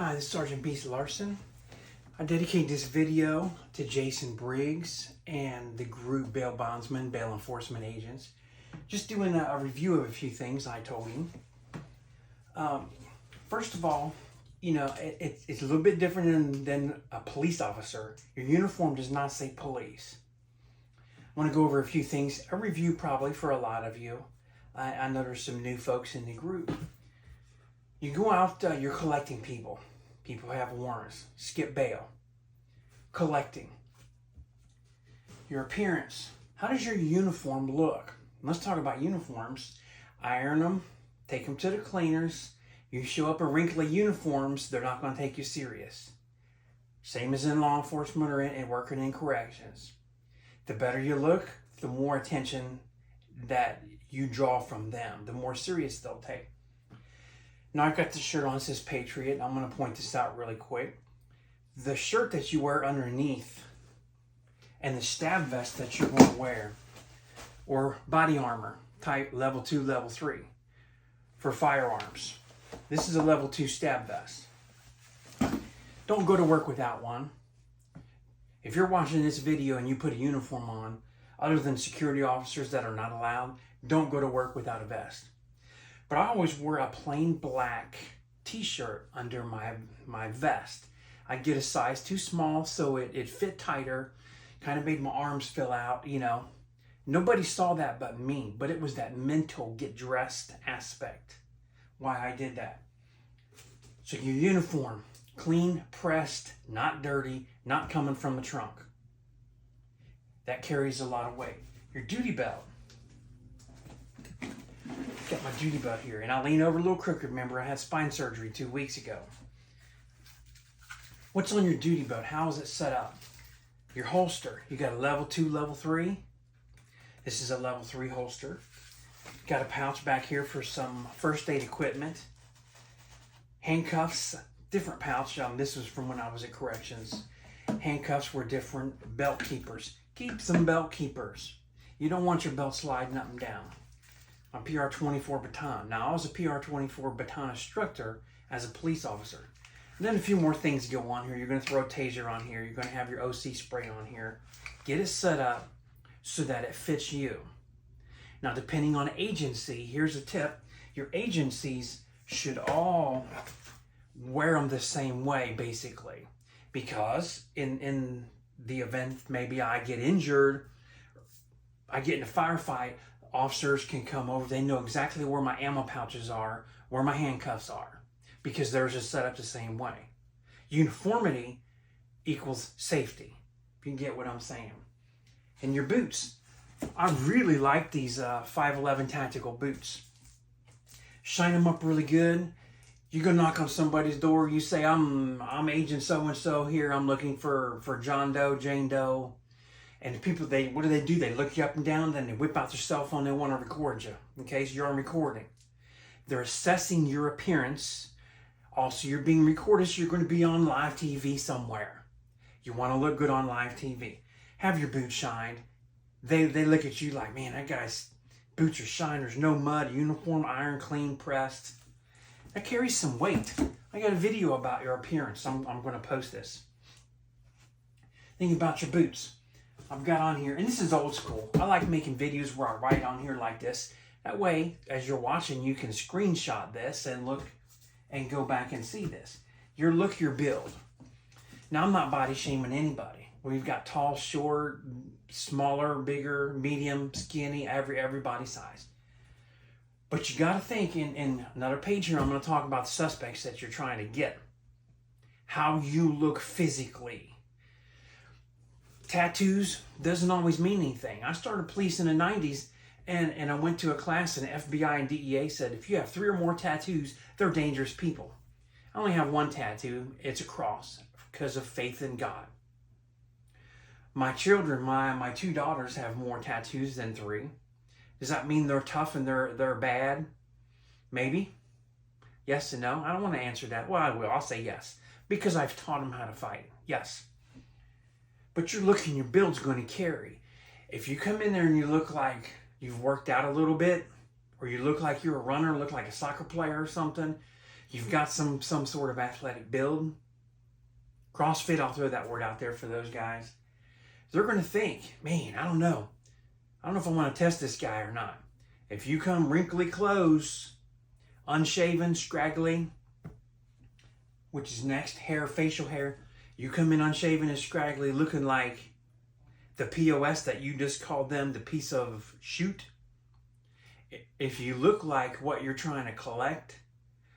Hi, this is Sergeant Beast Larson. I dedicate this video to Jason Briggs and the group bail bondsmen, bail enforcement agents. Just doing a review of a few things I told him. First of all, it's a little bit different than a police officer. Your uniform does not say police. I want to go over a few things, a review probably for a lot of you. I know there's some new folks in the group. You go out, you're collecting people. People have warrants. Skip bail. Collecting. Your appearance. How does your uniform look? Let's talk about uniforms. Iron them. Take them to the cleaners. You show up in wrinkly uniforms, they're not going to take you serious. Same as in law enforcement or in working in corrections. The better you look, the more attention that you draw from them, the more serious they'll take. Now I've got this shirt on, it says Patriot. I'm going to point this out really quick. The shirt that you wear underneath and the stab vest that you're going to wear, or body armor type level 2, level 3 for firearms. This is a level 2 stab vest. Don't go to work without one. If you're watching this video and you put a uniform on, other than security officers that are not allowed, don't go to work without a vest. But I always wear a plain black t-shirt under my vest. I get a size too small so it fit tighter, kind of made my arms fill out, Nobody saw that but me, but it was that mental get dressed aspect why I did that. So your uniform, clean, pressed, not dirty, not coming from the trunk. That carries a lot of weight. Your duty belt. Got my duty belt here, and I lean over a little crooked. Remember, I had spine surgery 2 weeks ago. What's on your duty belt? How is it set up? Your holster. You got a level 2, level 3. This is a level 3 holster. Got a pouch back here for some first aid equipment. Handcuffs, different pouch. This was from when I was at corrections. Handcuffs were different. Belt keepers. Keep some belt keepers. You don't want your belt sliding up and down. A PR-24 baton. Now, I was a PR-24 baton instructor as a police officer. And then a few more things go on here. You're going to throw a taser on here. You're going to have your OC spray on here. Get it set up so that it fits you. Now, depending on agency, here's a tip. Your agencies should all wear them the same way, basically. Because in the event maybe I get injured, I get in a firefight, officers can come over. They know exactly where my ammo pouches are, where my handcuffs are, because they're just set up the same way. Uniformity equals safety, if you can get what I'm saying. And your boots. I really like these 511 tactical boots. Shine them up really good. You go knock on somebody's door. You say, I'm Agent so-and-so here. I'm looking for John Doe, Jane Doe. And the people, what do? They look you up and down, then they whip out their cell phone, they want to record you, in case you're on recording. They're assessing your appearance. Also, you're being recorded, so you're going to be on live TV somewhere. You want to look good on live TV. Have your boots shined. They look at you like, man, that guy's boots are shined. There's no mud. Uniform, iron, clean, pressed. That carries some weight. I got a video about your appearance. I'm going to post this. Think about your boots. I've got on here, and this is old school. I like making videos where I write on here like this. That way, as you're watching, you can screenshot this and look and go back and see this. Your look, your build. Now, I'm not body shaming anybody. We've got tall, short, smaller, bigger, medium, skinny, every body size. But you got to think, in another page here, I'm going to talk about the suspects that you're trying to get. How you look physically. Tattoos doesn't always mean anything. I started police in the 90s, and I went to a class, and FBI and DEA said, if you have 3 or more tattoos, they're dangerous people. I only have 1 tattoo. It's a cross because of faith in God. My children, my 2 daughters have more tattoos than 3. Does that mean they're tough and they're bad? Maybe. Yes and no. I don't want to answer that. Well, I will. I'll say yes. Because I've taught them how to fight. Yes. But your look and your build's going to carry. If you come in there and you look like you've worked out a little bit, or you look like you're a runner, look like a soccer player or something, you've got some sort of athletic build. CrossFit, I'll throw that word out there for those guys. They're going to think, man, I don't know. I don't know if I want to test this guy or not. If you come wrinkly clothes, unshaven, scraggly, which is next, hair, facial hair, you come in unshaven and scraggly looking like the POS that you just called them, the piece of shoot. If you look like what you're trying to collect,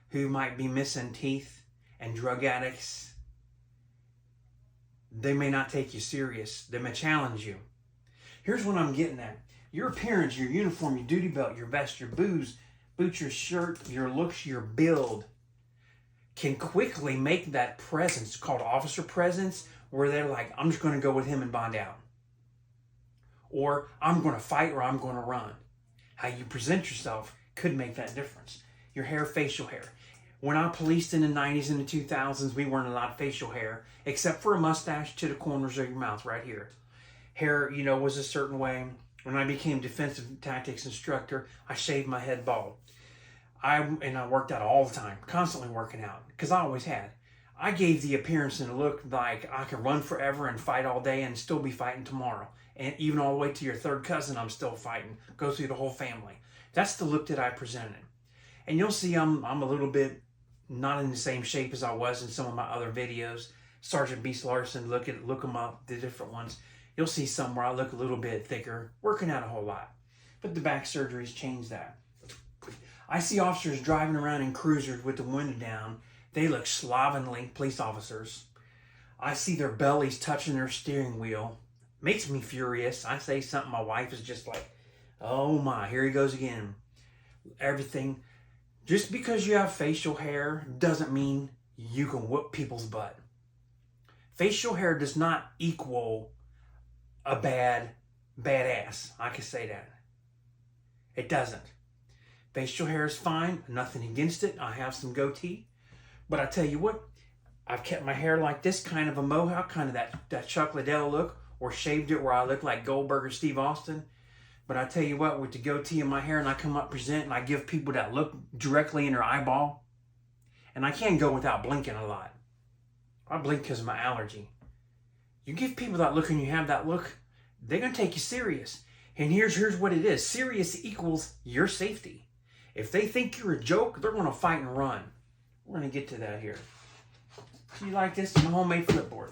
who might be missing teeth and drug addicts, they may not take you serious. They may challenge you. Here's what I'm getting at. Your appearance, your uniform, your duty belt, your vest, your boots, your shirt, your looks, your build can quickly make that presence, called officer presence, where they're like, I'm just going to go with him and bond out. Or I'm going to fight or I'm going to run. How you present yourself could make that difference. Your hair, facial hair. When I policed in the 90s and the 2000s, we weren't allowed facial hair, except for a mustache to the corners of your mouth right here. Hair, was a certain way. When I became defensive tactics instructor, I shaved my head bald. I worked out all the time, constantly working out, because I always had. I gave the appearance and look like I could run forever and fight all day and still be fighting tomorrow. And even all the way to your third cousin, I'm still fighting. Go through the whole family. That's the look that I presented. And you'll see I'm a little bit not in the same shape as I was in some of my other videos. Sergeant Beast Larson, look them up, the different ones. You'll see some where I look a little bit thicker, working out a whole lot. But the back surgery's changed that. I see officers driving around in cruisers with the window down. They look slovenly, police officers. I see their bellies touching their steering wheel. Makes me furious. I say something, my wife is just like, oh my, here he goes again. Everything. Just because you have facial hair doesn't mean you can whoop people's butt. Facial hair does not equal a badass. I can say that. It doesn't. Facial hair is fine. Nothing against it. I have some goatee. But I tell you what, I've kept my hair like this, kind of a mohawk, kind of that Chuck Liddell look, or shaved it where I look like Goldberg or Steve Austin. But I tell you what, with the goatee in my hair and I come up present and I give people that look directly in their eyeball, and I can't go without blinking a lot. I blink because of my allergy. You give people that look and you have that look, they're going to take you serious. And here's what it is. Serious equals your safety. If they think you're a joke, they're going to fight and run. We're going to get to that here. So you like this? My homemade flipboard.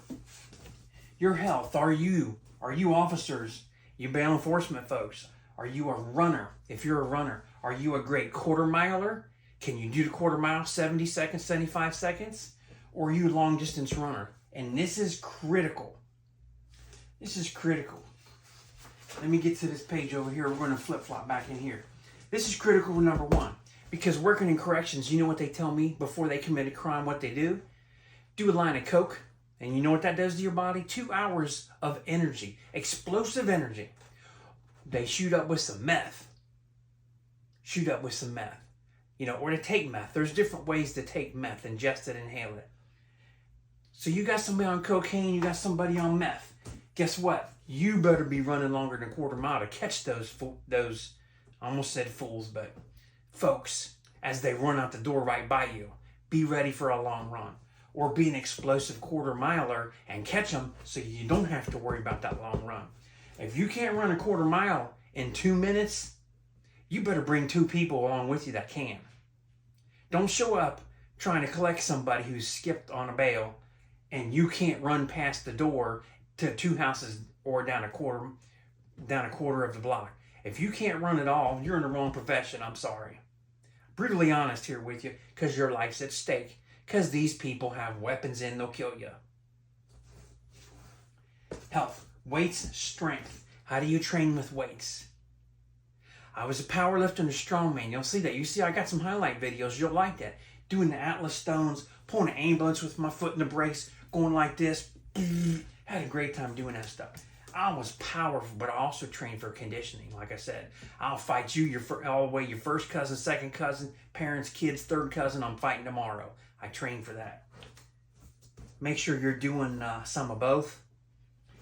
Your health. Are you officers? You bail enforcement folks. Are you a runner? If you're a runner, are you a great quarter miler? Can you do the quarter mile 70 seconds, 75 seconds? Or are you a long distance runner? And this is critical. This is critical. Let me get to this page over here. We're going to flip-flop back in here. This is critical, number one. Because working in corrections, you know what they tell me before they commit a crime, what they do? Do a line of coke. And you know what that does to your body? 2 hours of energy. Explosive energy. They shoot up with some meth. Or to take meth. There's different ways to take meth. Ingest it, inhale it. So you got somebody on cocaine, you got somebody on meth. Guess what? You better be running longer than a quarter mile to catch those I almost said fools, but folks, as they run out the door right by you. Be ready for a long run. Or be an explosive quarter miler and catch them so you don't have to worry about that long run. If you can't run a quarter mile in 2 minutes, you better bring 2 people along with you that can. Don't show up trying to collect somebody who's skipped on a bail and you can't run past the door to 2 houses or down a quarter of the block. If you can't run at all, you're in the wrong profession. I'm sorry. Brutally honest here with you, because your life's at stake. Because these people have weapons in, they'll kill you. Health, weights, strength. How do you train with weights? I was a power lifter and a strongman. You'll see that. You see, I got some highlight videos. You'll like that. Doing the Atlas Stones, pulling an ambulance with my foot in the brace, going like this. Had a great time doing that stuff. I was powerful, but I also trained for conditioning. Like I said, I'll fight you all the way, your first cousin, second cousin, parents, kids, third cousin. I'm fighting tomorrow. I train for that. Make sure you're doing some of both.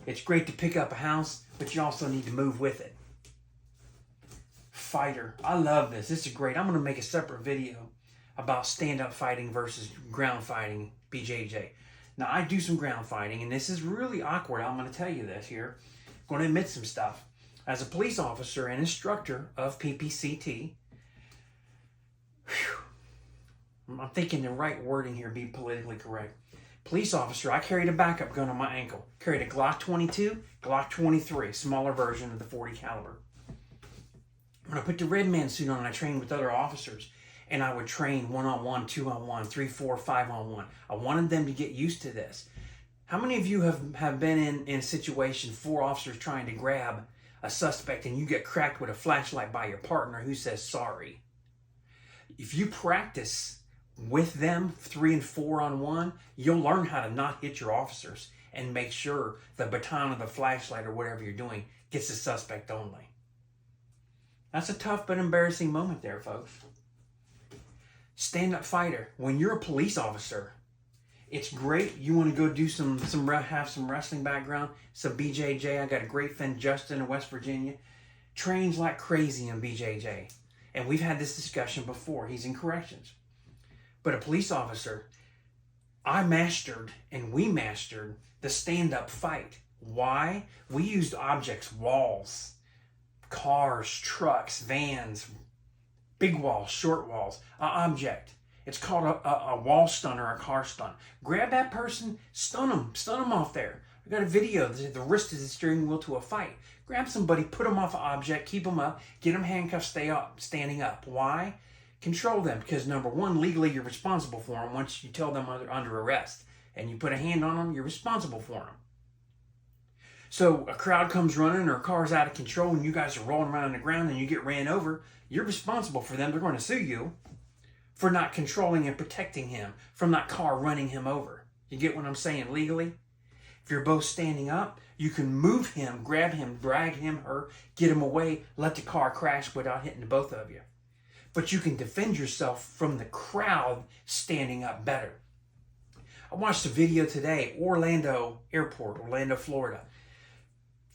It's great to pick up a house, but you also need to move with it. Fighter. I love this. This is great. I'm going to make a separate video about stand-up fighting versus ground fighting, BJJ. Now, I do some ground fighting, and this is really awkward. I'm going to tell you this here. I'm going to admit some stuff. As a police officer and instructor of PPCT, I'm thinking the right wording here, be politically correct. Police officer, I carried a backup gun on my ankle. Carried a Glock 22, Glock 23, smaller version of the 40 caliber. When I put the red man suit on, I trained with other officers. And I would train 1-on-1, 2-on-1, 3, 4, 5-on-1. I wanted them to get used to this. How many of you have been in a situation, 4 officers trying to grab a suspect and you get cracked with a flashlight by your partner who says sorry? If you practice with them 3 and 4-on-1, you'll learn how to not hit your officers and make sure the baton or the flashlight or whatever you're doing gets the suspect only. That's a tough but embarrassing moment there, folks. Stand-up fighter. When you're a police officer, it's great. You want to go do have some wrestling background, some BJJ. I got a great friend, Justin, in West Virginia. Trains like crazy in BJJ. And we've had this discussion before. He's in corrections. But a police officer, I mastered and we mastered the stand-up fight. Why? We used objects, walls, cars, trucks, vans, big walls, short walls, an object. It's called a wall stun or a car stun. Grab that person, stun them off there. I got a video, the wrist is the steering wheel to a fight. Grab somebody, put them off an object, keep them up, get them handcuffed, stay up, standing up. Why? Control them, because number one, legally you're responsible for them once you tell them they're under arrest. And you put a hand on them, you're responsible for them. So a crowd comes running or a car's out of control and you guys are rolling around on the ground and you get ran over, you're responsible for them. They're going to sue you for not controlling and protecting him from that car running him over. You get what I'm saying legally? If you're both standing up, you can move him, grab him, drag him, her, get him away, let the car crash without hitting the both of you. But you can defend yourself from the crowd standing up better. I watched a video today, Orlando Airport, Orlando, Florida.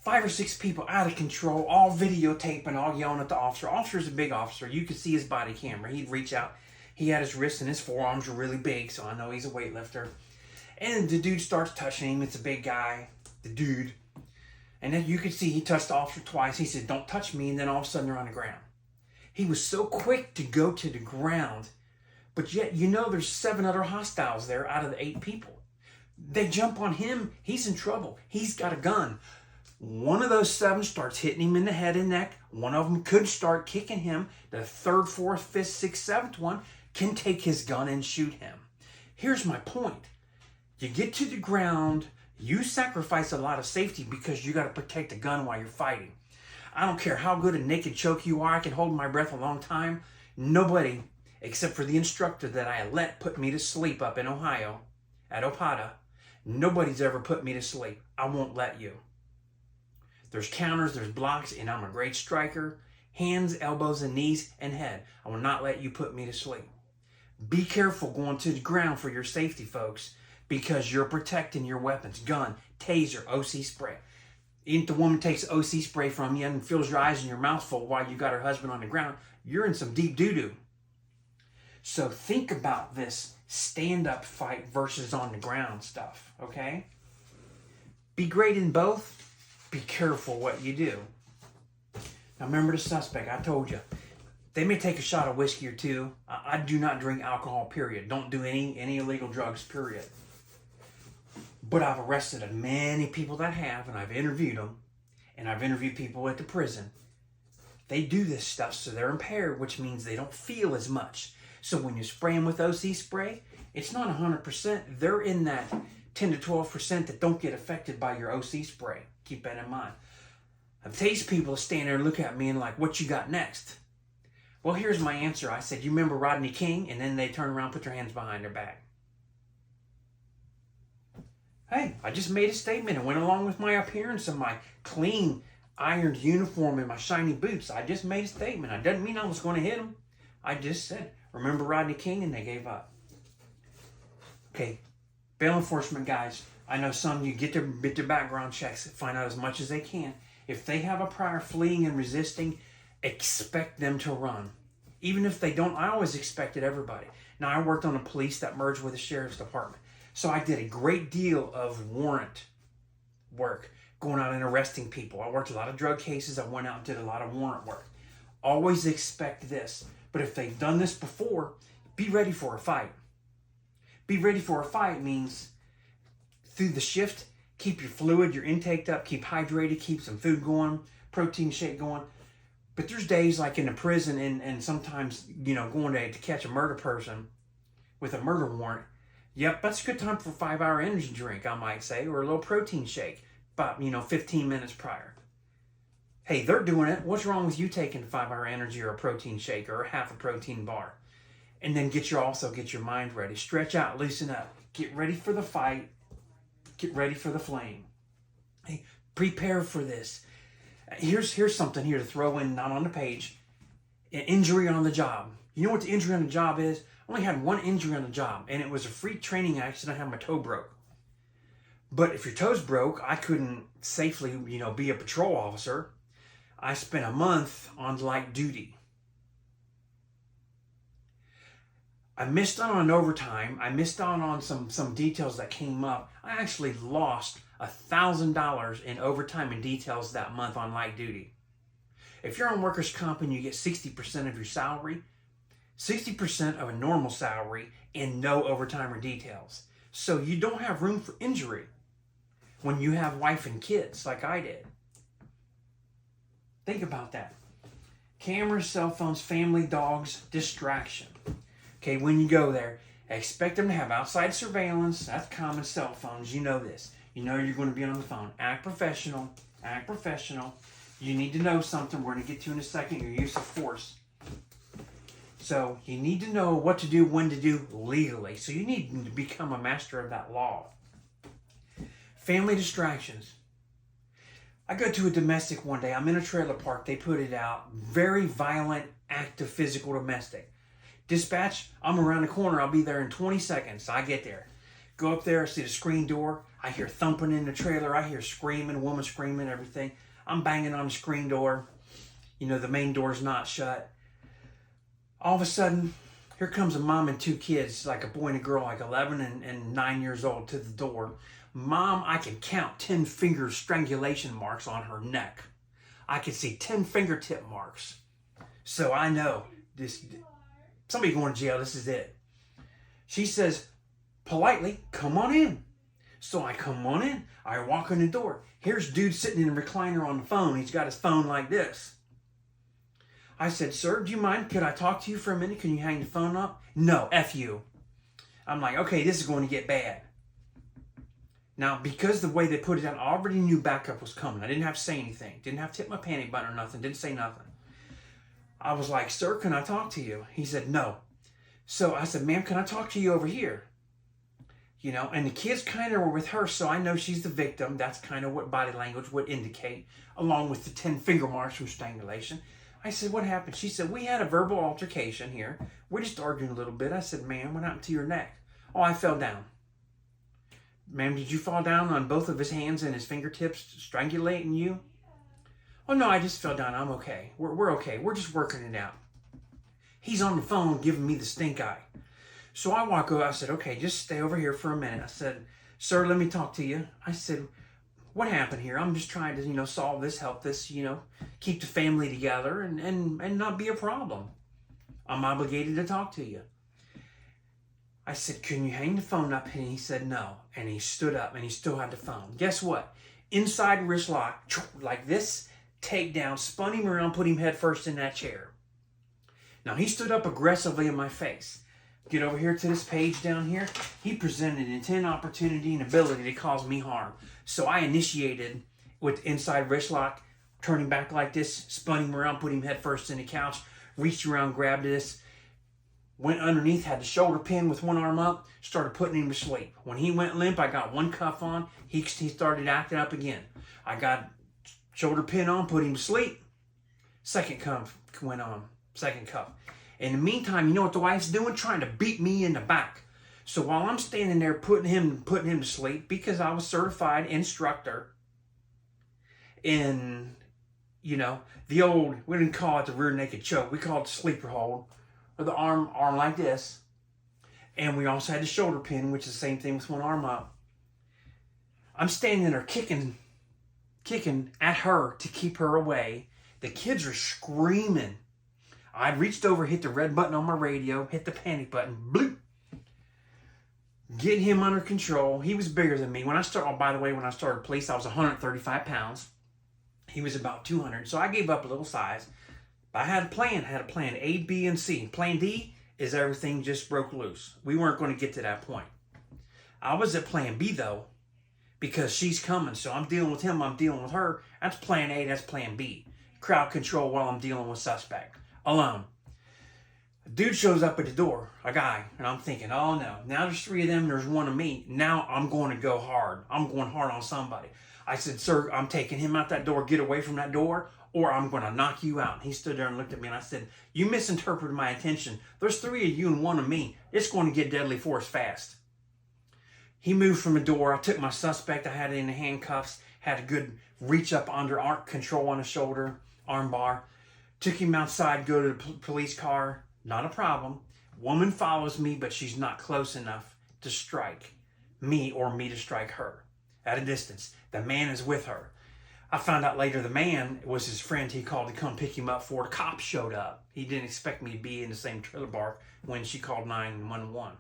5 or 6 people out of control, all videotaping, all yelling at the officer. Officer's a big officer. You could see his body camera. He'd reach out. He had his wrists and his forearms were really big, so I know he's a weightlifter. And the dude starts touching him. It's a big guy, the dude. And then you could see he touched the officer twice. He said, "Don't touch me," and then all of a sudden they're on the ground. He was so quick to go to the ground, but yet there's 7 other hostiles there out of the 8 people. They jump on him. He's in trouble. He's got a gun. One of those 7 starts hitting him in the head and neck. One of them could start kicking him. The 3rd, 4th, 5th, 6th, 7th one can take his gun and shoot him. Here's my point. You get to the ground, you sacrifice a lot of safety because you got to protect the gun while you're fighting. I don't care how good a naked choke you are. I can hold my breath a long time. Nobody, except for the instructor that I let put me to sleep up in Ohio, at Opata, nobody's ever put me to sleep. I won't let you. There's counters, there's blocks, and I'm a great striker. Hands, elbows, and knees, and head. I will not let you put me to sleep. Be careful going to the ground for your safety, folks, because you're protecting your weapons. Gun, taser, OC spray. Even if the woman takes OC spray from you and fills your eyes and your mouth full while you got her husband on the ground, you're in some deep doo-doo. So think about this stand-up fight versus on the ground stuff, okay? Be great in both. Be careful what you do. Now remember the suspect, I told you. They may take a shot of whiskey or 2. I do not drink alcohol, period. Don't do any illegal drugs, period. But I've arrested many people that have, and I've interviewed them, and I've interviewed people at the prison. They do this stuff so they're impaired, which means they don't feel as much. So when you spray them with OC spray, it's not 100%. They're in that 10 to 12% that don't get affected by your OC spray. Keep that in mind. I've tased people that stand there and look at me and like, "What you got next?" Well, here's my answer. I said, "You remember Rodney King?" And then they turn around, put their hands behind their back. Hey, I just made a statement and went along with my appearance and my clean, ironed uniform and my shiny boots. I just made a statement. I didn't mean I was going to hit them. I just said, "Remember Rodney King?" And they gave up. Okay, bail enforcement guys, I know some of you get their background checks, find out as much as they can. If they have a prior fleeing and resisting, expect them to run. Even if they don't, I always expected everybody. Now, I worked on a police that merged with the sheriff's department. So I did a great deal of warrant work, going out and arresting people. I worked a lot of drug cases. I went out and did a lot of warrant work. Always expect this. But if they've done this before, be ready for a fight. Be ready for a fight means through the shift, keep your fluid, your intake up, keep hydrated, keep some food going, protein shake going. But there's days like in a prison and sometimes, going to catch a murder person with a murder warrant. Yep, that's a good time for a 5-hour energy drink, I might say, or a little protein shake about, 15 minutes prior. Hey, they're doing it. What's wrong with you taking a 5-hour energy or a protein shake or a half a protein bar? And then get your mind ready. Stretch out, loosen up. Get ready for the fight. Get ready for the flame. Hey, prepare for this. Here's something here to throw in, not on the page. An injury on the job. You know what the injury on the job is? I only had one injury on the job, and it was a freak training accident. I had my toe broke. But if your toe's broke, I couldn't safely, be a patrol officer. I spent a month on light duty. I missed out on overtime. I missed out on some details that came up. I actually lost $1,000 in overtime and details that month on light duty. If you're on workers' comp and you get 60% of your salary, 60% of a normal salary and no overtime or details. So you don't have room for injury when you have wife and kids like I did. Think about that. Cameras, cell phones, family, dogs, distraction. Okay, when you go there, expect them to have outside surveillance. That's common. Cell phones. You know this. You know you're going to be on the phone. Act professional. Act professional. You need to know something. We're going to get to in a second. Your use of force. So you need to know what to do, when to do legally. So you need to become a master of that law. Family distractions. I go to a domestic one day. I'm in a trailer park. They put it out. Very violent act of physical domestic. Dispatch, I'm around the corner. I'll be there in 20 seconds. I get there. Go up there, see the screen door. I hear thumping in the trailer. I hear screaming, woman screaming, everything. I'm banging on the screen door. The main door's not shut. All of a sudden, here comes a mom and two kids, like a boy and a girl, like 11 and 9 years old, to the door. Mom, I can count 10 finger strangulation marks on her neck. I can see 10 fingertip marks. So I know this. Somebody going to jail. This is it. She says, politely, come on in. So I come on in. I walk in the door. Here's dude sitting in a recliner on the phone. He's got his phone like this. I said, sir, do you mind? Could I talk to you for a minute? Can you hang the phone up? No, F you. I'm like, okay, this is going to get bad. Now, because the way they put it down, I already knew backup was coming. I didn't have to say anything. Didn't have to hit my panic button or nothing. Didn't say nothing. I was like, sir, can I talk to you? He said, no. So I said, ma'am, can I talk to you over here? And the kids kind of were with her, so I know she's the victim. That's kind of what body language would indicate, along with the 10 finger marks from strangulation. I said, what happened? She said, we had a verbal altercation here. We're just arguing a little bit. I said, ma'am, what happened to your neck? Oh, I fell down. Ma'am, did you fall down on both of his hands and his fingertips strangulating you? Oh, no, I just fell down. I'm okay. We're okay. We're just working it out. He's on the phone giving me the stink eye. So I walk over. I said, okay, just stay over here for a minute. I said, sir, let me talk to you. I said, what happened here? I'm just trying to, solve this, help this, keep the family together and not be a problem. I'm obligated to talk to you. I said, can you hang the phone up? And he said, no. And he stood up and he still had the phone. Guess what? Inside wrist lock, like this, takedown, spun him around, put him head first in that chair. Now he stood up aggressively in my face. Get over here to this page down here. He presented intent, opportunity, and ability to cause me harm. So I initiated with inside wrist lock, turning back like this, spun him around, put him head first in the couch, reached around, grabbed this, went underneath, had the shoulder pin with one arm up, started putting him to sleep. When he went limp, I got one cuff on. He started acting up again. I got shoulder pin on, put him to sleep. Second cuff went on, second cuff. In the meantime, you know what the wife's doing? Trying to beat me in the back. So while I'm standing there putting him to sleep, because I was certified instructor in, the old, we didn't call it the rear naked choke. We called it the sleeper hold, or the arm like this. And we also had the shoulder pin, which is the same thing with one arm up. I'm standing there kicking at her to keep her away. The kids are screaming. I reached over, hit the red button on my radio, hit the panic button, bloop. Get him under control. He was bigger than me. When I started police, I was 135 pounds. He was about 200. So I gave up a little size. But I had a plan. A, B, and C. Plan D is everything just broke loose. We weren't going to get to that point. I was at plan B, though, because she's coming. So I'm dealing with him. I'm dealing with her. That's plan A. That's plan B. Crowd control while I'm dealing with suspect. Alone. A dude shows up at the door, a guy, and I'm thinking, oh no, now there's 3 of them, there's 1 of me. Now I'm going to go hard. I'm going hard on somebody. I said, sir, I'm taking him out that door. Get away from that door, or I'm going to knock you out. And he stood there and looked at me, and I said, you misinterpreted my intention. There's 3 of you and 1 of me. It's going to get deadly force fast. He moved from the door. I took my suspect. I had it in the handcuffs. Had a good reach up under arm control on his shoulder, arm bar. Took him outside, go to the police car. Not a problem. Woman follows me, but she's not close enough to strike me or me to strike her. At a distance. The man is with her. I found out later the man was his friend he called to come pick him up for. The cop showed up. He didn't expect me to be in the same trailer park when she called 911.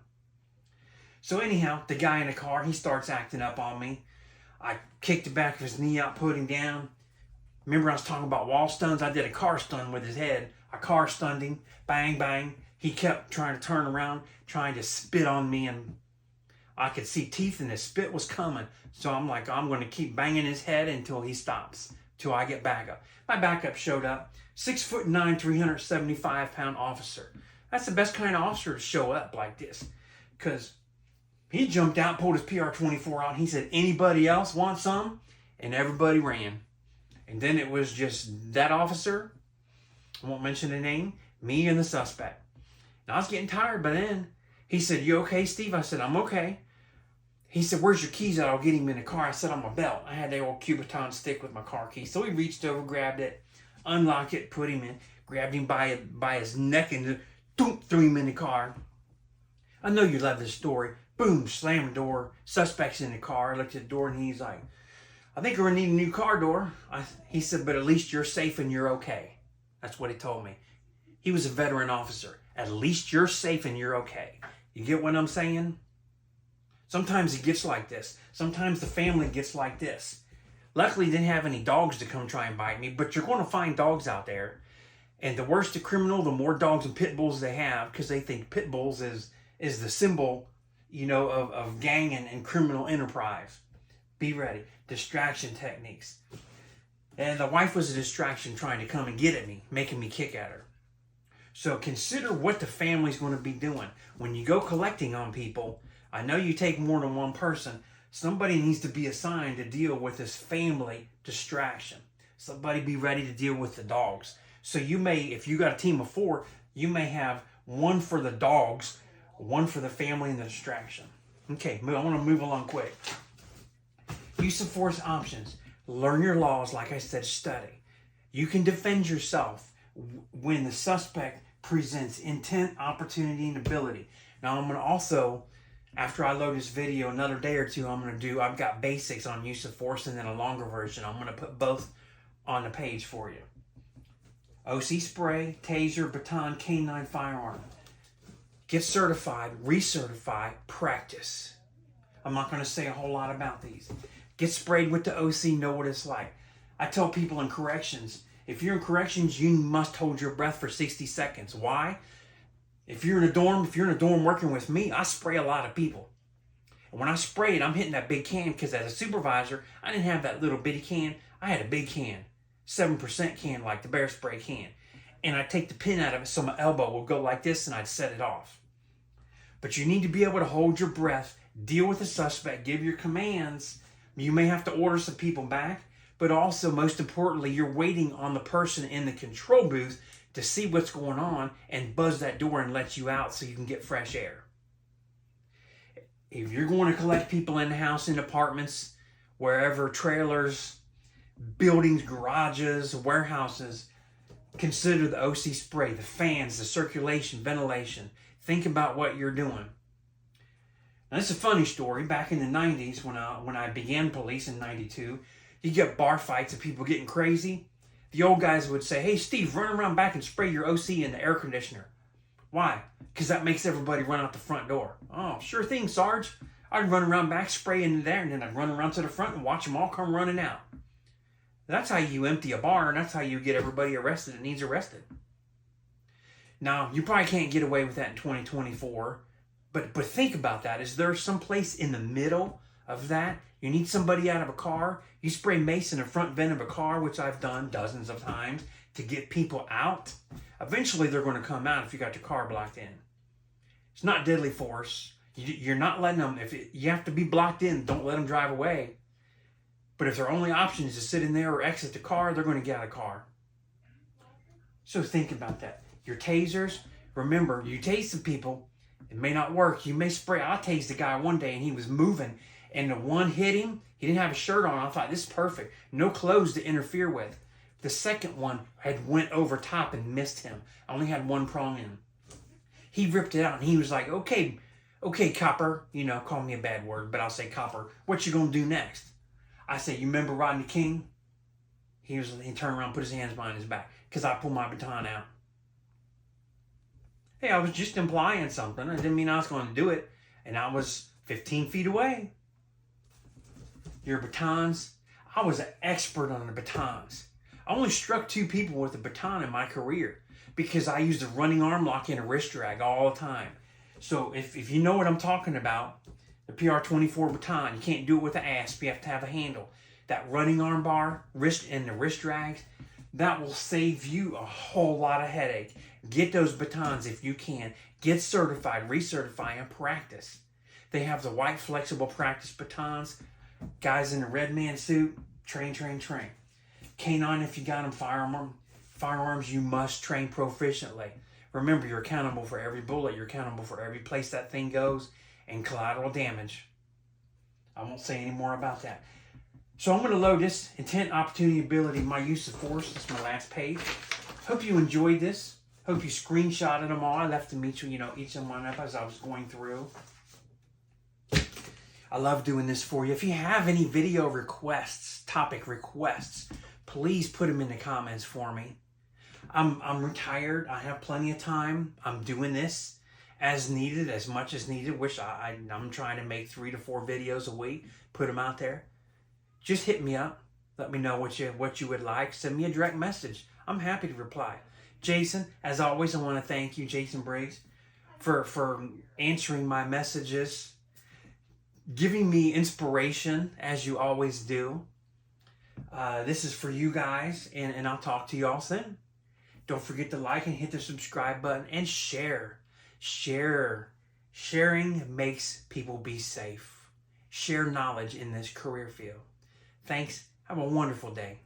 So anyhow, the guy in the car, he starts acting up on me. I kicked the back of his knee out, put him down. Remember I was talking about wall stuns? I did a car stun with his head. I car stunned him. Bang, bang. He kept trying to turn around, trying to spit on me, and I could see teeth and his spit was coming. So I'm like, I'm going to keep banging his head until he stops, till I get backup. My backup showed up. 6'9", 375-pound officer. That's the best kind of officer to show up like this. Because he jumped out, pulled his PR-24 out. He said, anybody else want some? And everybody ran. And then it was just that officer, I won't mention the name, me and the suspect. And I was getting tired by then. He said, you okay, Steve? I said, I'm okay. He said, where's your keys at? I'll get him in the car. I said, on my belt. I had the old Cubiton stick with my car keys. So he reached over, grabbed it, unlocked it, put him in, grabbed him by his neck and threw him in the car. I know you love this story. Boom, slammed the door. Suspect's in the car. I looked at the door and he's like, I think we're going to need a new car door. He said, but at least you're safe and you're okay. That's what he told me. He was a veteran officer. At least you're safe and you're okay. You get what I'm saying? Sometimes it gets like this. Sometimes the family gets like this. Luckily, they didn't have any dogs to come try and bite me, but you're going to find dogs out there. And the worse the criminal, the more dogs and pit bulls they have, because they think pit bulls is the symbol, of gang and criminal enterprise. Be ready. Distraction techniques. And the wife was a distraction trying to come and get at me, making me kick at her. So consider what the family's going to be doing. When you go collecting on people, I know you take more than one person. Somebody needs to be assigned to deal with this family distraction. Somebody be ready to deal with the dogs. So you may, if you got a team of 4, you may have one for the dogs, one for the family and the distraction. Okay, I want to move along quick. Use of force options. Learn your laws. Like I said, study. You can defend yourself when the suspect presents intent, opportunity, and ability. Now I'm going to also, after I load this video, another day or two, I've got basics on use of force and then a longer version. I'm going to put both on the page for you. OC spray, taser, baton, canine firearm. Get certified, recertify, practice. I'm not going to say a whole lot about these. Get sprayed with the OC, know what it's like. I tell people in corrections, if you're in corrections, you must hold your breath for 60 seconds. Why? If you're in a dorm working with me, I spray a lot of people. And when I spray it, I'm hitting that big can because as a supervisor, I didn't have that little bitty can. I had a big can, 7% can like the bear spray can. And I'd take the pin out of it so my elbow would go like this and I'd set it off. But you need to be able to hold your breath, deal with the suspect, give your commands. You may have to order some people back, but also, most importantly, you're waiting on the person in the control booth to see what's going on and buzz that door and let you out so you can get fresh air. If you're going to collect people in the house, in apartments, wherever, trailers, buildings, garages, warehouses, consider the OC spray, the fans, the circulation, ventilation. Think about what you're doing. Now, this is a funny story. Back in the 90s, when I began police in 92, you get bar fights and people getting crazy. The old guys would say, hey, Steve, run around back and spray your OC in the air conditioner. Why? Because that makes everybody run out the front door. Oh, sure thing, Sarge. I'd run around back, spray in there, and then I'd run around to the front and watch them all come running out. That's how you empty a bar, and that's how you get everybody arrested that needs arrested. Now, you probably can't get away with that in 2024, but think about that. Is there some place in the middle of that? You need somebody out of a car, you spray mace in the front vent of a car, which I've done dozens of times, to get people out. Eventually, they're going to come out if you got your car blocked in. It's not deadly force. You're not letting them, you have to be blocked in, don't let them drive away. But if their only option is to sit in there or exit the car, they're going to get out of the car. So think about that. Your tasers, remember, you tase some people, it may not work. You may spray. I tased a guy one day and he was moving, and the one hit him. He didn't have a shirt on. I thought, this is perfect. No clothes to interfere with. The second one had went over top and missed him. I only had one prong in. He ripped it out and he was like, okay, copper. You know, call me a bad word, but I'll say copper. What you gonna do next? I said, you remember Rodney King? He turned around and put his hands behind his back because I pulled my baton out. Hey, I was just implying something. I didn't mean I was going to do it. And I was 15 feet away. Your batons. I was an expert on the batons. I only struck 2 people with a baton in my career because I used a running arm lock and a wrist drag all the time. So if you know what I'm talking about, the PR-24 baton, you can't do it with an asp. You have to have a handle. That running arm bar, wrist and the wrist drags, that will save you a whole lot of headache. Get those batons if you can. Get certified, recertify, and practice. They have the white flexible practice batons. Guys in the red man suit, train. K9, if you got them, firearms, you must train proficiently. Remember, you're accountable for every bullet. You're accountable for every place that thing goes and collateral damage. I won't say any more about that. So I'm going to load this intent, opportunity, ability, my use of force. That's my last page. Hope you enjoyed this. Hope you screenshotted them all. I left them each of them up as I was going through. I love doing this for you. If you have any video requests, topic requests, please put them in the comments for me. I'm retired. I have plenty of time. I'm doing this as needed, as much as needed. I'm trying to make 3 to 4 videos a week, put them out there. Just hit me up. Let me know what you would like. Send me a direct message. I'm happy to reply. Jason, as always, I want to thank you, Jason Briggs, for answering my messages, giving me inspiration, as you always do. This is for you guys, and I'll talk to you all soon. Don't forget to like and hit the subscribe button and share. Sharing makes people be safe. Share knowledge in this career field. Thanks. Have a wonderful day.